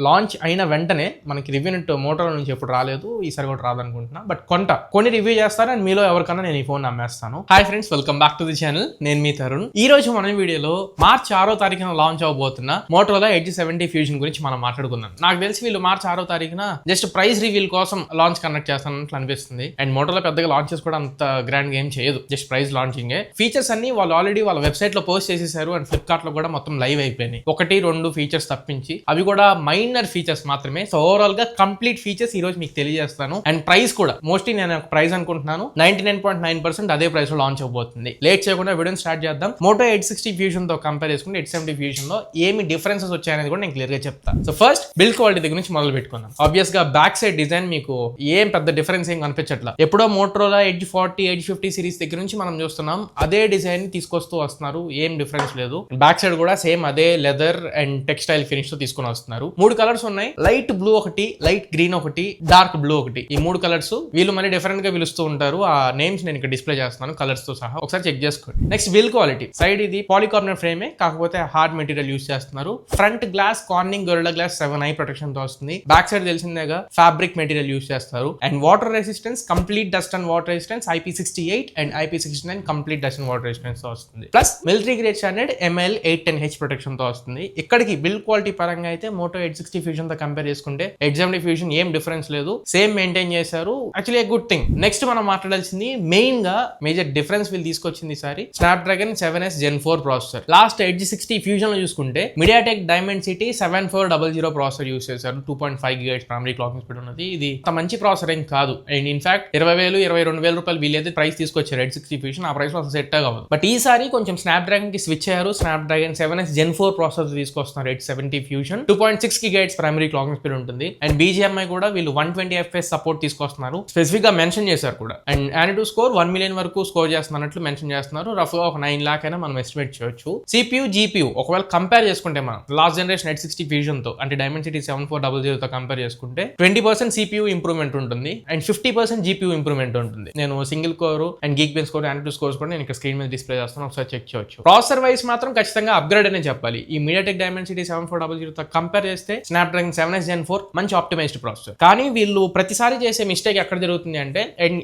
Launch అయిన వెంటనే మనకి రివ్యూ నెట్ మోటోలో నుంచి ఎప్పుడు రాలేదు, ఈసారి కూడా రాదనుకుంటున్నా. బట్ కొన్ని రివ్యూ చేస్తాను అండ్ మీలో ఎవరికన్నా నేను ఈ ఫోన్ అమ్మేస్తాను. Hi friends, welcome back to the channel. నేను మీ తరుణ్. ఈ రోజు మన వీడియోలో మార్చ్ 6వ తారీఖున లాంచ్ అవబోతున్న మోటోలో ఎడ్జ్ 70 ఫ్యూజన్ గురించి మనం మాట్లాడుకుందాం. నాకు తెలిసి వీళ్ళు మార్చ్ 6వ తారీఖున జస్ట్ ప్రైస్ రివీల్ కోసం లాంచ్ కండక్ట్ చేస్తానట్లు అనిపిస్తుంది. అండ్ మోటోలో పెద్దగా లాంచెస్ కూడా అంత గ్రాండ్ గా ఏం చేయదు, జస్ట్ ప్రైస్ లాంచింగ్. ఫీచర్స్ అన్ని వాళ్ళు ఆల్రెడీ వాళ్ళ వెబ్సైట్ లో పోస్ట్ చేసేసారు అండ్ ఫ్లిప్కార్ట్ లో కూడా మొత్తం లైవ్ అయిపోయినాయి. 1-2 ఫీచర్స్ తప్పించి అవి కూడా మైనర్ ఫీచర్స్ మాత్రమే. సో ఓవరాల్ గా కంప్లీట్ ఫీచర్స్ ఈ రోజు మీకు తెలియజేస్తాను. అండ్ ప్రైస్ కూడా మోస్ట్లీ నేను ఒక ప్రైస్ అనుకుంటున్నాను 99.9% అదే ప్రైస్ లో లాంచ్ అవబోతుంది. లేట్ చేయకుండా వీడియోని స్టార్ట్ చేద్దాం. మోటో 860 ఫ్యూజన్ తో కంపేర్ చేసుకుంటే 870 ఫ్యూజన్ లో ఏమి డిఫరెన్సెస్ వచ్చాయనేది కూడా నేను క్లియర్ గా చెప్తాను. సో ఫస్ట్ బిల్డ్ క్వాలిటీ దగ్గర నుంచి మొదలు పెట్టుకుందాం. ఆబ్వియస్ గా బ్యాక్ సైడ్ డిజైన్ మీకు ఏం పెద్ద డిఫరెన్స్ ఏం కనిపించట్లా. ఎప్పుడో మోటోలా ఎడ్జ్ 40, ఎడ్జ్ 50 సిరీస్ దగ్గర నుంచి మనం చూస్తున్నాం అదే డిజైన్ తీసుకొస్తూ వస్తున్నారు, ఏం డిఫరెన్స్ లేదు. బ్యాక్ సైడ్ కూడా సేమ్ అదే లెదర్ అండ్ టెక్స్టైల్ ఫినిష్ తో తీసుకుని వస్తున్నారు. 3 కలర్స్ ఉన్నాయి, లైట్ బ్లూ ఒకటి, లైట్ గ్రీన్ ఒకటి, డార్క్ బ్లూ ఒకటి. ఈ 3 కలర్స్ వీళ్ళు మళ్ళీ డిఫరెంట్ గా పిలుస్తూ ఉంటారు. ఆ నేమ్స్ నేను ఇక్కడ డిస్ప్లే చేస్తున్నాను కలర్స్ తో సహా, ఒకసారి చెక్ చేసుకోండి. నెక్స్ట్ బిల్డ్ క్వాలిటీ సైడ్ ఇది పాలికార్బోనేట్ ఫ్రేమే, కాకపోతే హార్డ్ మెటీరియల్ యూస్ చేస్తున్నారు. Front glass Corning Gorilla glass 7i protection తో వస్తుంది. బ్యాక్ సైడ్ తెలిసిందేగా ఫ్యాబ్రిక్ మెటీరియల్ యూస్ చేస్తారు. And water resistance complete dust and water resistance IP68 and IP69 complete dust and water resistance తో వస్తుంది. Plus military grade standard ML810H protection తో వస్తుంది. ఇక్కడికి build quality పరంగా అయితే మోటో 860 ఫ్యూజన్ తో కంపేర్ చేసుకుంటే 870 ఫ్యూజన్ ఏం డిఫరెన్స్ లేదు, సేమ్ మెయింటైన్ చేశారు. Actually good thing. నెక్స్ట్ మనం మాట్లాడాల్సింది మెయిన్ గా మేజర్ డిఫరెన్స్ వీళ్ళు తీసుకొచ్చింది ఈసారి Snapdragon 7s Gen 4 processor. Last edge 60 fusion లో చూసుకుంటే మీడియాటెక్ డైమెన్సిటీ 7400 ప్రాసెసర్ యూస్ చేశారు. 2.5 GHz ప్రైమరీ క్లాకింగ్ స్పీడ్ ఉన్నది. ఇది అంత మంచి ప్రాసెసర్ ఏం కాదు. అండ్ ఇన్ఫాక్ట్ 20,000 22,000 రూపాయలు వీళ్ళైతే ప్రైస్ తీసుకొచ్చారు ఎడ్జ్ 60 ఫ్యూజన్, ఆ ప్రైస్ లో అసలు సెట్ అవ్వదు. బట్ ఈసారి కొంచెం స్నాప్డ్రాగన్ కి స్విచ్ అయ్యారు. స్నాప్డ్రాగన్ 7s Gen 4 ప్రాసెసర్ తీసుకొస్తున్నారు edge 70 fusion. 2.6 GHz primary clocking speed ఉంటుంది. అండ్ BGMI కూడా వీళ్ళు 120 FPS సపోర్ట్ తీసుకొస్తున్నారు. స్పెసిఫిక్ గా మెన్షన్ చేశారు కూడా. అండ్ యానిటూ స్కోర్ 1 million వరకు స్కోర్ చేస్తున్నట్లు మెన్షన్ చేస్తున్నారు. రఫ్ గా ఒక 9 lakh అయినా మనం ఎస్టిమేట్ చేయొచ్చు. CPU GPU ఒకవేళ కంపేర్ చేసుకుంటే మనం లాస్ట్ జనరేషన్ 860 ఫ్యూజన్ తో అంటే డైమెన్సిటీ 7400 తో కంపేర్ చేసుకుంటే 20% CPU ఇంప్రూవ్మెంట్ ఉంటుంది అండ్ 50% GPU ఇంప్రూవ్మెంట్ ఉంటుంది. నేను single core and Geekbench score AnTuTu scores కూడా నేను ఇక్కడ స్క్రీన్ మీద డిస్ప్లే చేస్తాను, ఒకసారి చెక్ చేయొచ్చు. ప్రాసెసర్ వైస్ మాత్రం ఖచ్చితంగా అప్గ్రేడ్ అనే చెప్పాలి. ఈ మీడియాటెక్ డైమెన్సిటీ 7400 తో కంపేర్ చేస్తే స్నాప్డ్రాగన్ 7s Gen 4 మంచి ఆప్టిమైజ్డ్ ప్రాసెసర్. కానీ వీళ్ళు ప్రతిసారి చేసే మిస్టేక్ ఎక్కడ జరుగుతుంది అంటే,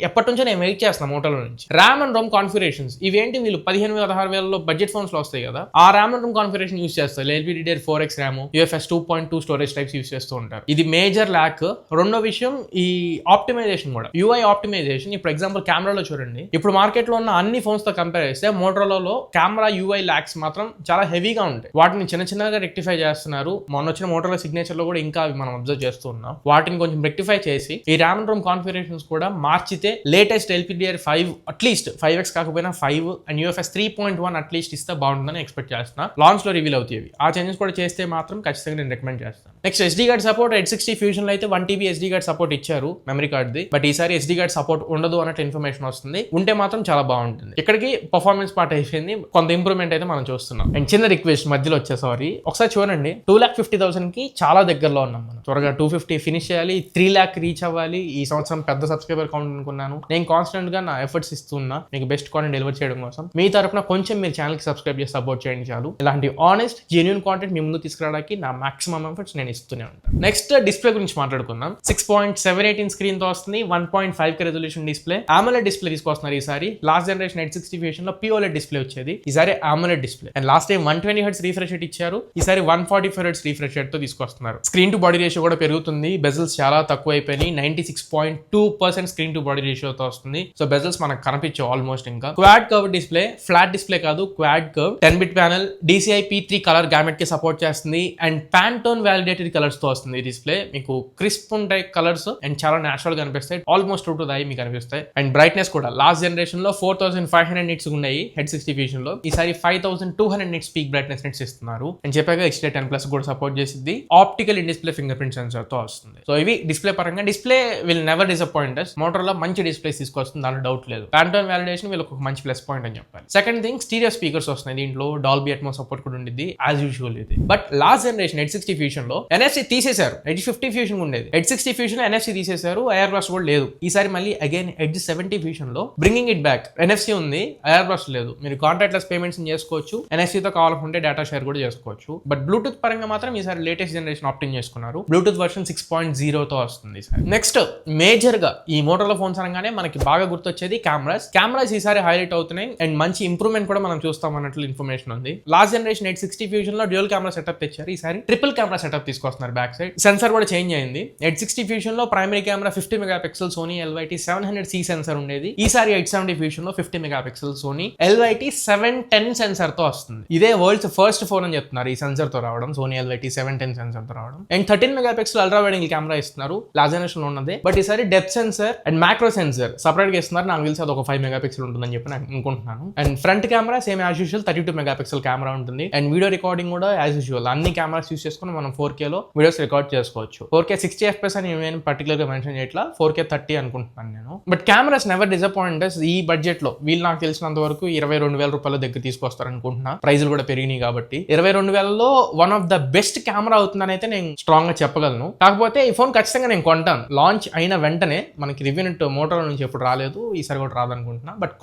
ఎప్పటి నుంచో నేను వెయిట్ చేస్తాను మోటోలో నుంచి ర్యామ్ అండ్ రోమ్ కాన్ఫిగరేషన్స్. ఇవేంటి వీళ్ళు 15,000-16,000 బడ్జెట్ ఫోన్స్ లో వస్తాయి కదా, ఆ RAM and Rome configuration use చేస్తారు. LPDDR4X RAM, UFS 2.2 storage types use చేస్తూ ఉంటారు. ఇది మేజర్ ల్యాక్. రెండో విషయం ఈ ఆప్టిమైజేషన్ కూడా, UI ఆప్టిమైజేషన్. ఇప్పుడు ఎగ్జాంపుల్ కెమెరాలో చూడండి, ఇప్పుడు మార్కెట్ లో ఉన్న అన్ని ఫోన్స్ తో కంపేర్ చేస్తే మోటోరోలాలో కెమెరా UI ల్యాక్స్ మాత్రం చాలా హెవీగా ఉంటాయి. వాటిని చిన్నగా రెక్టిఫై చేస్తున్నారు. మొన్న వచ్చిన మోటోరోలా సిగ్నేచర్ లో కూడా ఇంకా అవి మనం అబ్జర్వ్ చేస్తూ ఉన్నాం. వాటిని కొంచెం రెక్టిఫై చేసి ఈ ర్యామ్ అండ్ రోమ్ కాన్ఫిగరేషన్స్ కూడా మార్చితే లేటెస్ట్ LPDDR5 అట్లీస్ట్ 5X కాకపోయినా 5 అండ్ UFS 3.1 అట్లీస్ట్ ఇస్తే బాగుంటుందని ఎక్స్పెక్ట్ చేస్తున్నా. లాంచ్ లో రివీల్ అవుతాయి. ఆ చేంజెస్ కూడా చేస్తే మాత్రం ఖచ్చితంగా నేను రికమెండ్ చేస్తాను. Next SD card support 860 fusion లో అయితే 1 TB SD కార్డ్ సపోర్ట్ ఇచ్చారు మెమరీ కార్డ్ది. బట్ ఈసారి SD కార్డ్ సపోర్ట్ ఉండదు అన్నట్టు ఇన్ఫర్మేషన్ వస్తుంది. ఉంటే మాత్రం చాలా బాగుంటుంది. ఇక్కడికి పర్ఫార్మెన్స్ పార్ట్ అయిపోయింది, కొంత ఇంప్రూవ్మెంట్ అయితే మనం చూస్తున్నాం. అండ్ చిన్న రిక్వెస్ట్ మధ్యలో వచ్చేసరి ఒకసారి చూడండి, 2,50,000 కి చాలా దగ్గరలో ఉన్నాం మనం. త్వరగా 250 ఫినిష్ చేయాలి, 3 lakh రీచ్ అవ్వాలి. ఈ సంవత్సరం పెద్ద సబ్స్క్రైబర్ కౌంట్ అనుకున్నాను. నేను కాన్స్టెంట్ గా నా ఎఫర్ట్స్ ఇస్తున్నా మీకు బెస్ట్ కాంటెంట్ డెలివర్ చేయడం కోసం. మీ తరపున కొంచెం మీరు ఛానల్ కి సబ్స్క్రైబ్ చేసి సపోర్ట్ చేయండి చాలు. ఇలాంటి ఆనెస్ట్ జెన్యూన్ కాంటెంట్ మీ ముందు తీసుకురావడానికి నా మాక్సిమం ఎఫర్ట్స్ నేను ఇస్తూనే ఉంటాను. నెక్స్ట్ డిస్ప్లే గురించి మాట్లాడుకుందాం. 6.78 స్క్రీన్ తో వస్తుంది, 1.5K resolution display. AMOLED display తీసుకొస్తున్నారు ఈసారి. లాస్ట్ జనరేషన్ 860 ఫ్యూజన్ లో POLED డిస్ప్లే వచ్చేది, ఈసారి AMOLED display. And last time 120 Hz refresh rate ఇచ్చారు, ఈసారి 144 Hz రిఫ్రెష్ రేట్ తో తీసుకొస్తున్నారు. స్క్రీన్ టు బాడీ రేషియో కూడా పెరుగుతుంది. బెజల్స్ చాలా తక్కువ అయిపోయినాయి, 96.2% స్క్రీన్ టు బాడీ రేషియోతో వస్తుంది. సో బెజల్స్ మనకు కనిపించవు ఆల్మోస్ట్. ఇంకా quad curve display, flat display కాదు, quad curve. 10-bit panel, DCI P3 colour gamut కి సపోర్ట్ చేస్తుంది అండ్ Pantone వ్యాలిడేటెడ్ కలర్స్ తో వస్తుంది. ఈ డిస్ప్లే మీకు క్రిస్ప్ ఉంటాయి కలర్స్ అండ్ చాలా నేచురల్ గా కనిపిస్తాయి, ఆల్మోస్ట్ టు ద ఐ మీకు కనిపిస్తాయి. అండ్ బ్రైట్నెస్ కూడా లాస్ట్ జనరేషన్ లో 4500 nits ఉన్నాయి హెడ్ 60 ఫ్యూజన్ లో, ఈసారి 5200 nits పీక్ బ్రైట్నెస్ నిట్స్ ఇస్తున్నారు. అండ్ చెప్పాక XT10+ కూడా సపోర్ట్ చేసింది. Optical in display finger print censor తో వస్తుంది. సో ఇవి డిస్ప్లే పరంగా display will never disappoint us. Motorola మంచి డిస్ప్లేస్ తీసుకొస్తుంది, దాంట్లో డౌట్ లేదు. ప్యాంటోన్ వాలిడేషన్ వీళ్ళకి ఒక మంచి ప్లస్ పాయింట్ అని చెప్పాలి. సెకండ్ థింగ్, స్టీరియో స్పీకర్స్ వస్తున్నాయి దీంట్లో, డాల్బీ అట్మోస్ సపోర్ట్ కూడా ఉండేది యాజ్ యూజువల్ ఇది. But last generation H60 Fusion లో NFC తీసేశారు. H50 ఫ్యూషన్ ఉండేది, H60 ఫ్యూషన్ లో NFC తీసేశారు, ఐఆర్ బ్లాస్ట్ కూడా లేదు. ఈసారి మళ్ళీ అగైన్ H70 ఫ్యూషన్ లో బ్రింగింగ్ ఇట్ బ్యాక్, NFC ఉంది, ఐఆర్ బ్లాస్ట్ లేదు. మీరు కాంటాక్ట్లెస్ పేమెంట్స్ చేసుకోవచ్చు, NFC తో కావాలనుకుంటే డేటా షేర్ కూడా చేసుకోవచ్చు. బట్ బ్లూటూత్ పరంగా మాత్రం ఈసారి లేటెస్ట్ జనరేషన్ ఆప్టింగ్ చేసుకున్నారు, బ్లూటూత్ వర్షన్ 6.0 తో వస్తుంది. నెక్స్ట్ మేజర్ గా ఈ మోటరోలా ఫోన్స్ అనగానే మనకి బాగా గుర్తొచ్చేది కెమెరాస్ ఈసారి హైలైట్ అవుతున్నాయి అండ్ మంచి ఇంప్రూవ్మెంట్ కూడా మనం చూస్తాం అన్నట్లు ఇన్ఫర్మేషన్ ఉంది. లాస్ట్ జనరేషన్ H60 ఫ్యూషన్ లో డ్యూయల్ కెమెరా సెటప్ తెచ్చారు, ఈసారి ట్రిపుల్ కెమెరా సెటప్ తీసుకొస్తున్నారు. బ్యాక్ సైడ్ సెన్సార్ కూడా చేంజ్ అయింది. H60 ఫ్యూషన్ లో primary camera 50 megapixel Sony LYT 700C sensor ఉండేది, ఈసారి H70 ఫ్యూషన్ లో 50 మెగాపిక్సెల్ సోనీ LYT 710 సెన్సార్ తో వస్తుంది. ఇదే వరల్డ్స్ ఫస్ట్ ఫోన్ అని చెప్తున్నారు ఈ సెన్సార్ తో రావడం, సోనీ LYT 710 సెన్సార్ తో రావడం. And 13 megapixel ultra wide angle camera ఇస్తున్నారు, లాస్ట్ జనరేషన్ లో ఉన్నదే. బట్ ఈసారి depth censor and macro censor separate గా ఇస్తున్నారు, నాకు తెలిసి అది ఒక 5 మెగాపిక్సెల్ ఉంటుందని చెప్పి నేను అనుకుంటున్నాను. And front camera same as usual 32 megapixel camera ఉంటుంది. అండ్ వీడియో రికార్డింగ్ కూడా యాజ్ యూజువల్ అన్ని కెమెరాస్ యూస్ చేసుకుని మనం 4K లో వీడియోస్ రికార్డ్ చేసుకోవచ్చు. 4K 60 FPS అని నేను పర్టికులర్ గా మెన్షన్ చేయట్లా, 4K 30 అనుకుంటున్నాను నేను. But cameras never disappoint us. ఈ బడ్జెట్ లో వీళ్ళు నాకు తెలిసినంత వరకు 22,000 రూపాయల దగ్గర తీసుకొస్తారు అనుకుంటున్నా, ప్రైజులు కూడా పెరిగినాయి కాబట్టి. 22,000లో one of the best camera అవుతుందని అయితే నేను స్ట్రాంగ్ గా చెప్పగలను. కాకపోతే ఈ ఫోన్ ఖచ్చితంగా నేను కొంటాను, లాంచ్ అయిన వెంటనే. మనకి రివ్యూ మోటరోలా నుంచి ఎప్పుడు రాలేదు, ఈసారి కూడా రాదనుకుంటున్నా. బట్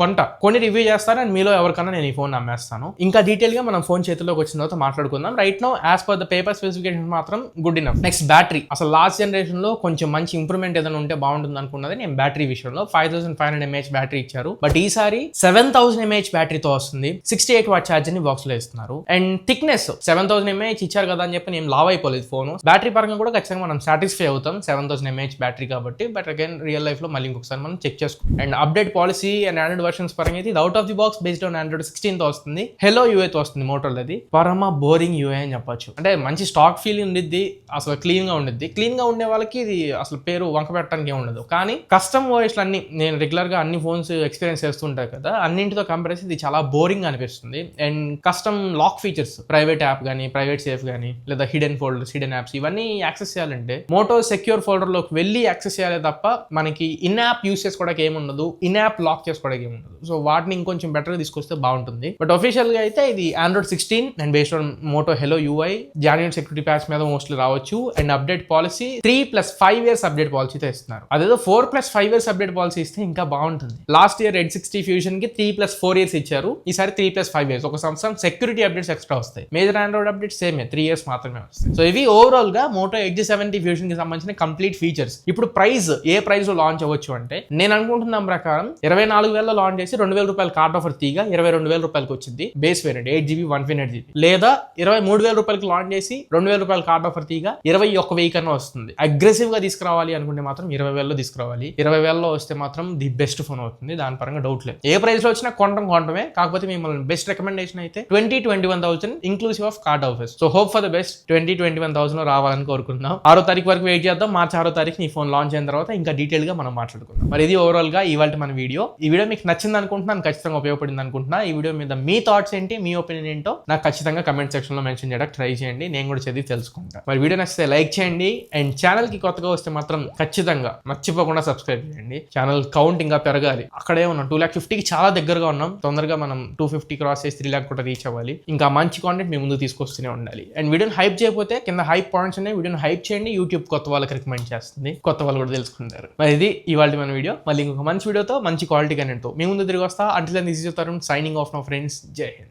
కొన్ని రివ్యూ చేస్తాను అండ్ మీలో ఎవరికన్నా నేను ఈ ఫోన్ అమ్మేస్తాను. ఇంకా డీటెయిల్ గా మనం ఫోన్ చేతిలోకి వచ్చిన తర్వాత మాట్లాడుకుందాం. Right now as per the paper specification మాత్రం గుడ్ ఇనఫ్. నెక్స్ట్ బ్యాటరీ, అసలు లాస్ట్ జనరేషన్ లో కొంచెం మంచి ఇంప్రూవ్మెంట్ ఏదైనా ఉంటే బాగుంటుంది అనుకున్నది నేను బ్యాటరీ విషయంలో. 5500 mAh బ్యాటరీ ఇచ్చారు, బట్ ఈసారి 7000 mAh బ్యాటరీతో వస్తుంది. 68 వాట్ ఛార్జర్ ని బాక్స్ లో ఇస్తున్నారు. అండ్ థిక్నెస్ 7000 mAh ఇచ్చారు కదా అని చెప్పి నేను లావ్ అయిపోలేదు ఫోన్. బ్యాటరీ పరంగా కూడా ఖచ్చితంగా మనం సాటిస్ఫై అవుతాం 7000 mAh బ్యాటరీ కాబట్టి. బట్ అగైన్ రియల్ లైఫ్ లో మళ్ళీ ఇంకొకసారి మనం చెక్ చేసుకోవాలి. And update policy and Android versions పరంగా అయితే ఇది out of the box based on Android 16 తో వస్తుంది. హెలో యూఐ తో వస్తుంది మోటరోలా. అది పరమ బోరింగ్ యూఐ అని చెప్పొచ్చు. అంటే మంచి స్టాక్ ఫీల్ ఉండిద్ది, అసలు క్లీన్ గా ఉండిద్ది. క్లీన్ గా ఉండే వాళ్ళకి ఇది అసలు పేరు వంక పెట్టడానికి ఉండదు. కానీ కస్టమ్ వాయిస్లు అన్ని నేను రెగ్యులర్ గా అన్ని ఫోన్స్ ఎక్స్పీరియన్స్ చేస్తుంటాయి కదా, అన్నింటితో కంపేర్ చేసి ఇది చాలా బోరింగ్ అనిపిస్తుంది. And custom lock features, private app కానీ ప్రైవేట్ సేఫ్ కానీ లేదా హిడెన్ ఫోల్డర్స్, హిడెన్ యాప్స్ ఇవన్నీ యాక్సెస్ చేయాలంటే మోటో సెక్యూర్ ఫోల్డర్ లోకి వెళ్ళి యాక్సెస్ చేయాలి తప్ప మనకి ఇన్ యాప్ యూస్ చేసుకోవడానికి ఏముండదు, ఇన్ యాప్ లాక్ చేసుకోవడానికి ఏముండదు. సో వాటిని ఇంకొంచెం బెటర్ గా తీసుకొస్తే బాగుంటుంది. బట్ అఫీషియల్ గా అయితే ఇది Android 16 and based on Moto hello UI January security patch మీద మోస్ట్లీ రావచ్చు. And update policy 3+5 years update పాలసీతో ఇస్తున్నారు. అదేదో 4+5 years అప్డేట్ పాలసీ ఇస్తే ఇంకా బాగుంటుంది. లాస్ట్ ఇయర్ H60 ఫ్యూషన్ కి 3+4 years ఇచ్చారు, ఈసారి 3+5 years, ఒక సంవత్సరం సెక్యూరిటీ అప్డేట్స్ ఎక్స్ట్రా వస్తాయి. మేజర్ ఆండ్రాయిడ్ అప్డేట్ సేమే 3 years మాత్రమే వస్తాయి. సో ఇవి ఓవరాల్ గా మోటో H70 ఫ్యూషన్ కి సంబంధించిన కంప్లీట్ ఫీచర్స్. ఇప్పుడు ప్రైస్ ఏ ప్రైస్ లో లాంచ్ అవ్వచ్చు అంటే నేను అనుకుంటున్న ప్రకారం 24,000 లాంచ్ చేసి 2,000 రూపాయలు కార్డ్ ఆఫర్ తీగా 22,000 రూపాయలకి వచ్చింది బేస్ వేరియంట్ 8GB 128GB. లేదా 23,000 రూపాయలకి లాంచ్ చేసి 2,000 రూపాయల కార్డ్ ఆఫర్ తీగా 21,000 కన్నా వస్తుంది. అగ్రెసివ్ గా తీసుకురావాలి అనుకుంటే మాత్రం 20,000లో తీసుకురావాలి. 20,000లో వస్తే మాత్రం ది బెస్ట్ ఫోన్ అవుతుంది, దాని పరంగా డౌట్ లేదు. ఏ ప్రైస్ లో వచ్చినా కొంటమే. కాకపోతే మిమ్మల్ని బెస్ట్ రికమెండేషన్ అయితే 20-21,000 inclusive of card offers. So hope for the best 20-21,000 లో రావాలని కోరుకుందాం. 6వ తారీఖు వరకు వెయిట్ చేద్దాం. మార్చి 6వ తారీఖు ఈ ఫోన్ లాంచ్ అయిన తర్వాత ఇంకా డీటెయిల్ గా మనం మాట్లాడుకుందాం. మరి ఇది ఓవరాల్ గా ఇవాళ మన వీడియో. ఈ వీడియో మీకు నచ్చింది అనుకుంటున్నాను, ఖచ్చితంగా ఉపయోగపడింది అనుకుంటున్నా. ఈ వీడియో మీద మీ థాట్స్ ఏంటి, మీ ఒపీనియన్ ఏంటో నాకు ఖచ్చితంగా కమెంట్ సెక్షన్ లో మెన్షన్ చేయడానికి ట్రై చేయండి, నేను కూడా చదివి తెలుసుకుంటా. మరి వీడియో నచ్చితే లైక్ చేయండి అండ్ ఛానల్ కి కొత్తగా వస్తే మాత్రం ఖచ్చితంగా మర్చిపోకుండా సబ్స్క్రైబ్ చేయండి. ఛానల్ కౌంట్ ఇంకా పెరగాలి. అక్కడే ఉన్నాం 250,000కి చాలా దగ్గరగా ఉన్నాం. తొందరగా మనం 250 క్రాస్ చేసి 3 lakh కూడా రీచ్ అవ్వాలి. ఇంకా మంచి కాంటెంట్ మీ ముందు తీసుకొస్తూనే ఉండాలి. అండ్ వీడియోని హైప్ చేయకపోతే కింద హైప్ పాయింట్స్ ఉన్నాయి, వీడియోని హైప్ చేయండి. యూట్యూబ్ కొత్త వాళ్ళకి రికమెండ్ చేస్తుంది, కొత్త వాళ్ళు కూడా తెలుసుకుంటారు. మరి ఇది ఇవాళ మన వీడియో. మళ్ళీ ఇంకొక మంచి వీడియోతో మంచి క్వాలిటీ కంటెంట్తో మీ ముందు తిరిగి వస్తా. Until then this is your Tarun signing off now friends. జై హింద్.